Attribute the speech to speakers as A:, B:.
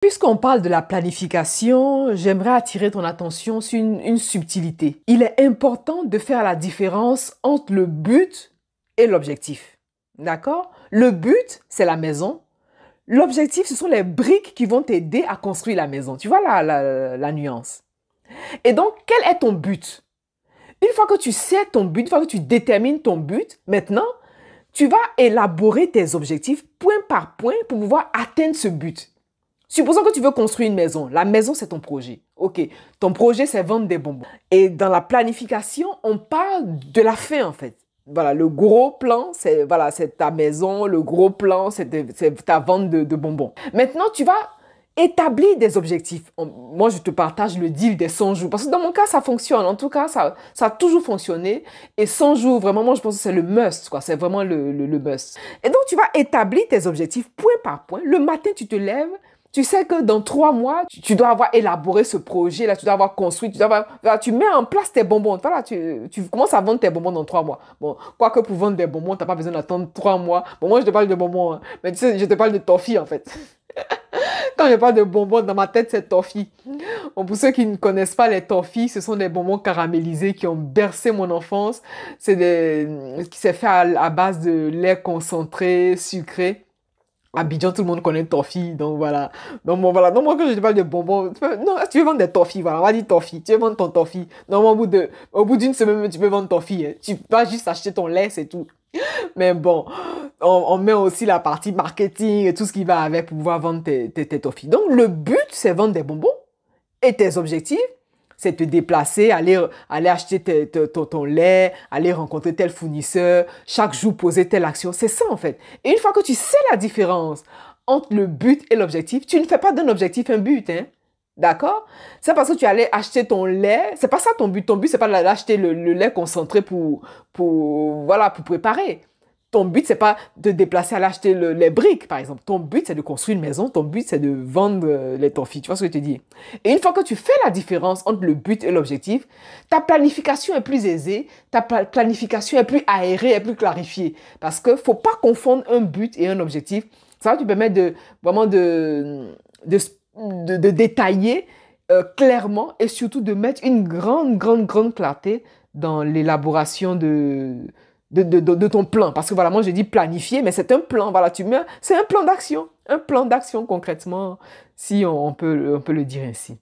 A: Puisqu'on parle de la planification, j'aimerais attirer ton attention sur une subtilité. Il est important de faire la différence entre le but et l'objectif. D'accord? Le but, c'est la maison. L'objectif, ce sont les briques qui vont t'aider à construire la maison. Tu vois la nuance. Et donc, quel est ton but? Une fois que tu sais ton but, une fois que tu détermines ton but, maintenant, tu vas élaborer tes objectifs point par point pour pouvoir atteindre ce but. Supposons que tu veux construire une maison. La maison, c'est ton projet. OK. Ton projet, c'est vendre des bonbons. Et dans la planification, on parle de la fin, en fait. Voilà, le gros plan, c'est ta maison. Le gros plan, c'est ta vente de bonbons. Maintenant, tu vas établir des objectifs. Moi, je te partage le deal des 100 jours. Parce que dans mon cas, ça fonctionne. En tout cas, ça a toujours fonctionné. Et 100 jours, vraiment, moi, je pense que c'est le must, quoi. C'est vraiment le must. Et donc, tu vas établir tes objectifs point par point. Le matin, tu te lèves. Tu sais que dans 3 mois, tu dois avoir élaboré ce projet-là, tu dois avoir construit, tu mets en place tes bonbons. Voilà, tu commences à vendre tes bonbons dans 3 mois. Bon, quoique pour vendre des bonbons, tu n'as pas besoin d'attendre 3 mois. Bon, moi, je te parle de bonbons, hein, mais tu sais, je te parle de toffee, en fait. Quand je parle de bonbons, dans ma tête, c'est toffee. Bon, pour ceux qui ne connaissent pas les toffees, ce sont des bonbons caramélisés qui ont bercé mon enfance. C'est fait à base de lait concentré, sucré. À Abidjan, tout le monde connaît toffee, donc voilà. Donc bon, voilà. Donc moi, quand je te parle de bonbons, non, tu veux vendre des toffees, voilà, on va dire toffee. Tu veux vendre ton toffee. Normalement, au bout d'une semaine, tu peux vendre toffee. Hein. Tu vas juste acheter ton lait, c'est tout. Mais bon, on met aussi la partie marketing et tout ce qui va avec pour pouvoir vendre tes toffees. Donc le but, c'est vendre des bonbons. Et tes objectifs, c'est te déplacer, aller acheter ton lait, aller rencontrer tel fournisseur, chaque jour poser telle action. C'est ça, en fait. Et une fois que tu sais la différence entre le but et l'objectif, tu ne fais pas d'un objectif un but, hein. D'accord? C'est parce que tu allais acheter ton lait. C'est pas ça ton but. Ton but, c'est pas d'acheter le lait concentré pour préparer. Ton but, c'est pas de déplacer à l'acheter les briques, par exemple. Ton but, c'est de construire une maison. Ton but, c'est de vendre les toffees. Tu vois ce que je te dis? Et une fois que tu fais la différence entre le but et l'objectif, ta planification est plus aisée, ta planification est plus aérée, est plus clarifiée. Parce que faut pas confondre un but et un objectif. Ça va te permettre vraiment de détailler clairement et surtout de mettre une grande clarté dans l'élaboration de ton plan. Parce que voilà, moi je dis planifier, mais c'est un plan. Voilà, c'est un plan d'action. Un plan d'action concrètement, si on peut le dire ainsi.